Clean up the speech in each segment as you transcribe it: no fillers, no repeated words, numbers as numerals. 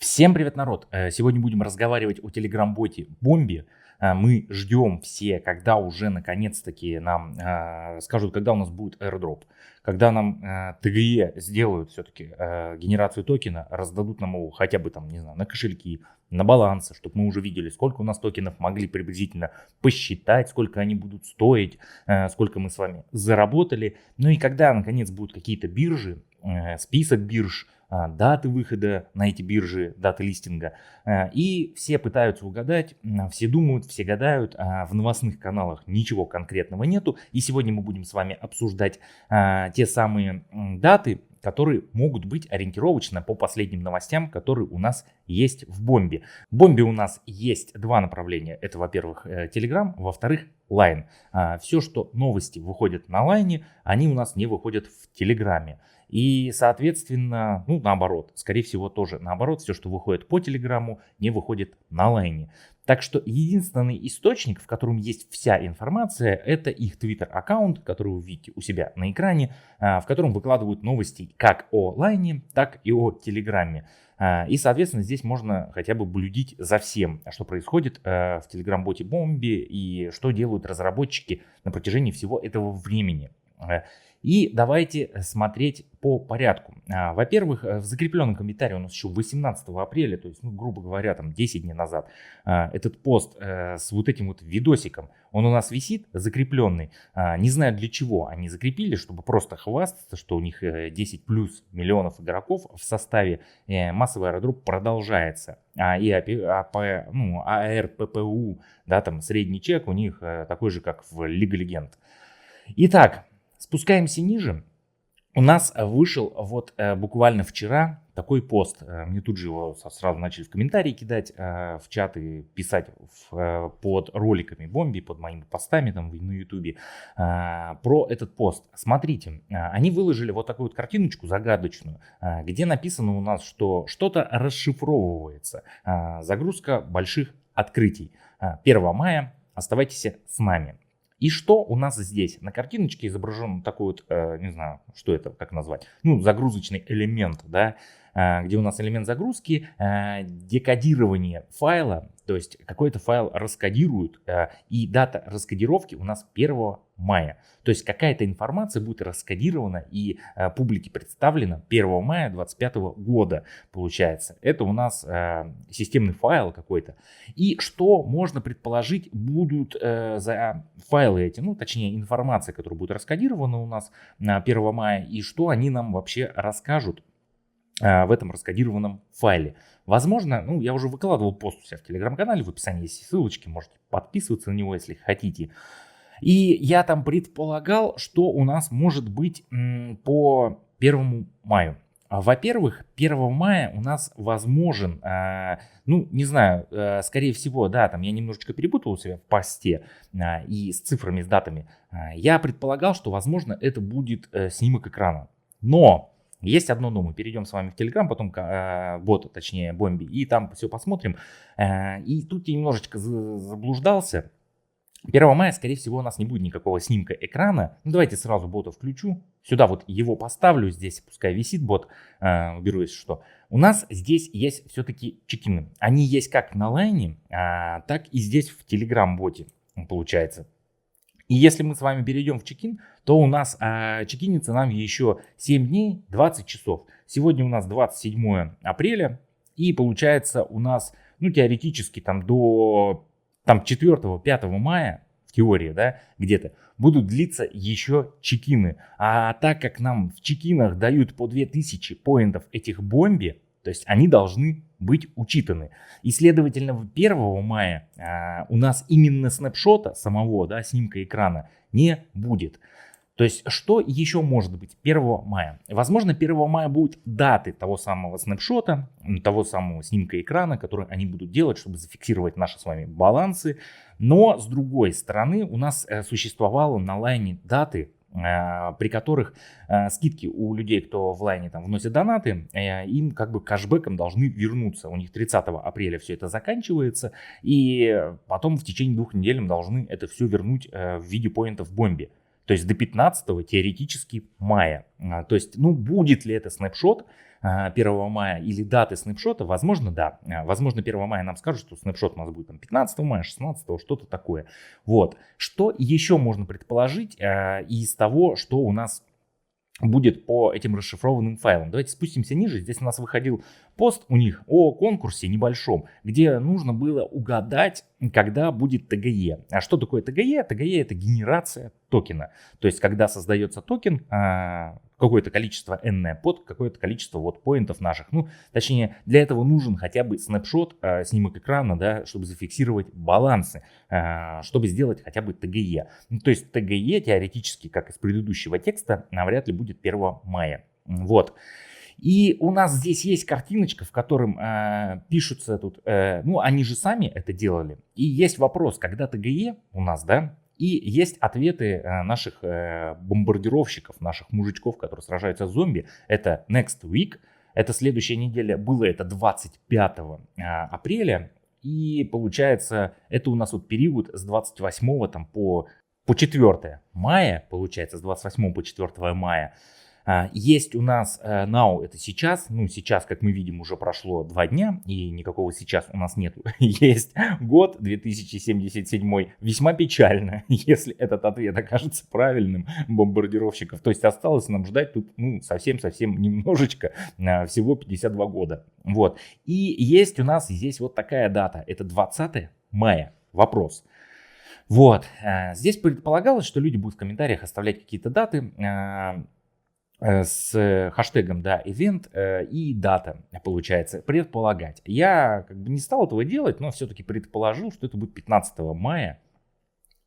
Всем привет, народ! Сегодня будем разговаривать о телеграм-боте Бомби. Мы ждем все, когда уже наконец-таки нам скажут, когда у нас будет airdrop, когда нам ТГЕ сделают все-таки генерацию токена, раздадут нам его хотя бы там, не знаю, на кошельки, на балансы, чтобы мы уже видели, сколько у нас токенов, могли приблизительно посчитать, сколько они будут стоить, сколько мы с вами заработали. Ну и когда, наконец, будут какие-то биржи, список бирж, даты выхода на эти биржи, даты листинга. И все пытаются угадать, все думают, все гадают. В новостных каналах ничего конкретного нету. И сегодня мы будем с вами обсуждать те самые даты, которые могут быть ориентировочно по последним новостям, которые у нас есть в Бомбе. В Бомбе у нас есть два направления. Это, во-первых, Telegram, во-вторых, Line. Все, что новости выходят на Line, они у нас не выходят в Телеграме. И, соответственно, наоборот, скорее всего, тоже наоборот, все, что выходит по Телеграму, не выходит на Лайне. Так что единственный источник, в котором есть вся информация, это их Twitter-аккаунт, который вы видите у себя на экране, в котором выкладывают новости как о Лайне, так и о Телеграме. И, соответственно, здесь можно хотя бы блюдить за всем, что происходит в Telegram-боте Бомби и что делают разработчики на протяжении всего этого времени. И давайте смотреть по порядку. Во-первых, в закрепленном комментарии у нас еще 18 апреля, то есть, грубо говоря, там 10 дней назад, этот пост с вот этим вот видосиком, он у нас висит закрепленный. Не знаю для чего они закрепили, чтобы просто хвастаться, что у них 10 плюс миллионов игроков в составе. Массовый airdrop продолжается. И АРППУ, да, там средний чек у них такой же, как в Лига Легенд. Итак, спускаемся ниже. У нас вышел вот буквально вчера такой пост. Мне тут же его сразу начали в комментарии кидать, в чаты писать под роликами Бомби, под моими постами там на ютубе про этот пост. Смотрите, они выложили вот такую вот картиночку загадочную, где написано у нас, что что-то расшифровывается. Загрузка больших открытий. 1 мая. Оставайтесь с нами. И что у нас здесь? На картиночке изображен такой вот, не знаю, что это, как назвать, загрузочный элемент, да, где у нас элемент загрузки, декодирование файла, то есть какой-то файл раскодируют, и дата раскодировки у нас 1 мая. То есть какая-то информация будет раскодирована и публике представлена 1 мая 2025 года, получается. Это у нас системный файл какой-то. И что можно предположить будут за файлы эти, точнее информация, которая будет раскодирована у нас на 1 мая, и что они нам вообще расскажут в этом раскодированном файле. Возможно, я уже выкладывал пост у себя в телеграм-канале, в описании есть ссылочки, можете подписываться на него, если хотите. И я там предполагал, что у нас может быть по 1 маю. Во-первых, 1 мая у нас возможен, не знаю, скорее всего, да, там я немножечко перепутал у себя в посте и с цифрами, с датами. Я предполагал, что, возможно, это будет снимок экрана. Но есть одно но. Мы перейдем с вами в Telegram, потом бот, точнее Бомби, и там все посмотрим. И тут я немножечко заблуждался. 1 мая, скорее всего, у нас не будет никакого снимка экрана. Давайте сразу бота включу. Сюда вот его поставлю. Здесь пускай висит бот. Уберу, если что. У нас здесь есть все-таки чекины. Они есть как на лайне, так и здесь в Telegram-боте, получается. И если мы с вами перейдем в чекин, то у нас чекинится нам еще 7 дней, 20 часов. Сегодня у нас 27 апреля. И получается у нас, теоретически до 4-5 мая, в теории, да, где-то, будут длиться еще чекины. А так как нам в чекинах дают по 2000 поинтов этих Бомби, то есть они должны быть учитаны. И, следовательно, 1 мая у нас именно снапшота самого, да, снимка экрана не будет. То есть, что еще может быть 1 мая? Возможно, 1 мая будут даты того самого снапшота, того самого снимка экрана, который они будут делать, чтобы зафиксировать наши с вами балансы. Но, с другой стороны, у нас существовало на лайне даты, при которых скидки у людей, кто в лайне там вносит донаты, им как бы кэшбэком должны вернуться. У них 30 апреля все это заканчивается, и потом в течение 2 недель им должны это все вернуть в виде поинтов в Бомбе. То есть до 15 теоретически мая. То есть, будет ли это снапшот, 1 мая или даты снапшота, возможно, да. Возможно, 1 мая нам скажут, что снапшот у нас будет там 15 мая, 16, что-то такое. Вот. Что еще можно предположить из того, что у нас будет по этим расшифрованным файлам? Давайте спустимся ниже. Здесь у нас выходил пост у них о конкурсе небольшом, где нужно было угадать, когда будет ТГЕ. А что такое ТГЕ? ТГЕ — это генерация токена. То есть, когда создается токен, какое-то количество n под какое-то количество вот поинтов наших. Ну, точнее, для этого нужен хотя бы снапшот, снимок экрана, да, чтобы зафиксировать балансы, чтобы сделать хотя бы ТГЕ. Ну, то есть ТГЕ теоретически, как из предыдущего текста, навряд ли будет 1 мая. Вот. И у нас здесь есть картиночка, в котором пишутся тут, ну, они же сами это делали. И есть вопрос, когда ТГЕ у нас, да, и есть ответы наших бомбардировщиков, наших мужичков, которые сражаются с зомби. Это next week, это следующая неделя, было это 25 апреля. И получается, это у нас вот период с 28 там, по 4 мая, получается, с 28 по 4 мая. Есть у нас now, это сейчас, ну сейчас, как мы видим, уже прошло 2 дня, и никакого сейчас у нас нету. Есть год 2077, весьма печально, если этот ответ окажется правильным, бомбардировщиков. То есть осталось нам ждать тут, ну, совсем-совсем немножечко, всего 52 года. Вот. И есть у нас здесь вот такая дата, это 20 мая. Вопрос. Вот. Здесь предполагалось, что люди будут в комментариях оставлять какие-то даты, с хэштегом, да, event и дата, получается, предполагать. Я как бы не стал этого делать, но все-таки предположил, что это будет 15 мая,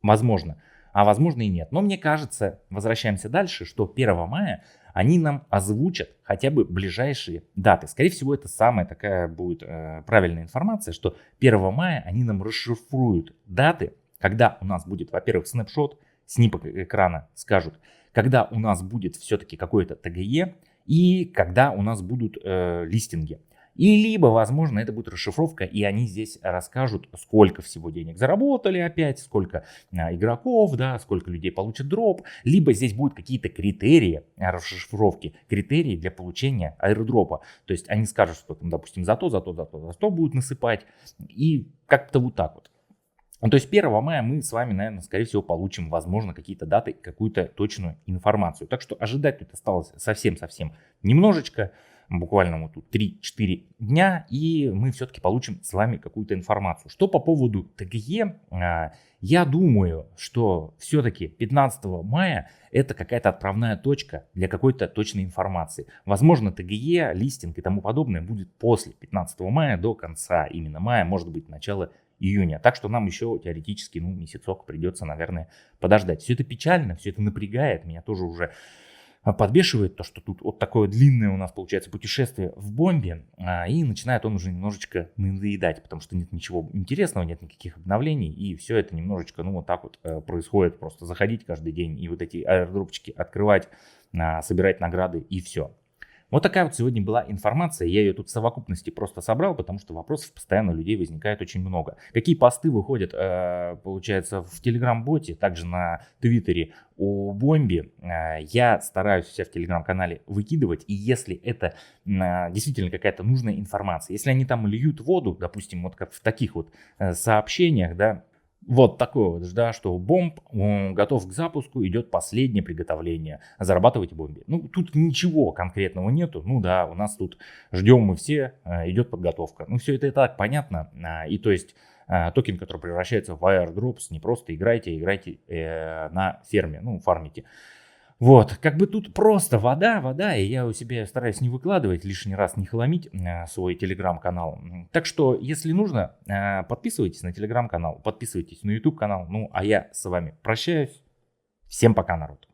возможно, а возможно и нет. Но мне кажется, возвращаемся дальше, что 1 мая они нам озвучат хотя бы ближайшие даты. Скорее всего, это самая такая будет правильная информация, что 1 мая они нам расшифруют даты, когда у нас будет, во-первых, снапшот, снимок экрана, скажут, когда у нас будет все-таки какое-то ТГЕ и когда у нас будут листинги. И либо, возможно, это будет расшифровка, и они здесь расскажут, сколько всего денег заработали опять, сколько игроков, да, сколько людей получат дроп. Либо здесь будут какие-то критерии расшифровки, критерии для получения аирдропа. То есть они скажут, что, там, допустим, за то будут насыпать. И как-то вот так вот. Ну, то есть 1 мая мы с вами, наверное, скорее всего, получим, возможно, какие-то даты, какую-то точную информацию. Так что ожидать тут осталось совсем-совсем немножечко, буквально вот тут 3-4 дня, и мы все-таки получим с вами какую-то информацию. Что по поводу ТГЕ, я думаю, что все-таки 15 мая это какая-то отправная точка для какой-то точной информации. Возможно, ТГЕ, листинг и тому подобное будет после 15 мая до конца именно мая, может быть, начало июня. Так что нам еще теоретически, ну, месяцок придется, наверное, подождать. Все это печально, все это напрягает. Меня тоже уже подбешивает то, что тут вот такое длинное у нас получается путешествие в бомбе. И начинает он уже немножечко надоедать, потому что нет ничего интересного, нет никаких обновлений. И все это немножечко, ну, вот так вот происходит. Просто заходить каждый день и вот эти аирдропчики открывать, собирать награды и все. Вот такая вот сегодня была информация. Я ее тут в совокупности просто собрал, потому что вопросов постоянно у людей возникает очень много. Какие посты выходят, получается, в Telegram-боте, также на Твиттере о бомбе. Я стараюсь себя в Telegram-канале выкидывать. И если это действительно какая-то нужная информация, если они там льют воду, допустим, вот как в таких вот сообщениях, да, вот такое вот, да, что бомб готов к запуску, идет последнее приготовление, зарабатывайте бомбе. Ну, тут ничего конкретного нету, ну да, у нас тут ждем мы все, идет подготовка. Ну, все это и так понятно, и то есть токен, который превращается в airdrops, не просто играйте на ферме, ну, фармите. Вот, как бы тут просто вода, и я у себя стараюсь не выкладывать, лишний раз не хламить свой телеграм-канал. Так что, если нужно, подписывайтесь на телеграм-канал, подписывайтесь на YouTube-канал. Ну, а я с вами прощаюсь. Всем пока, народ.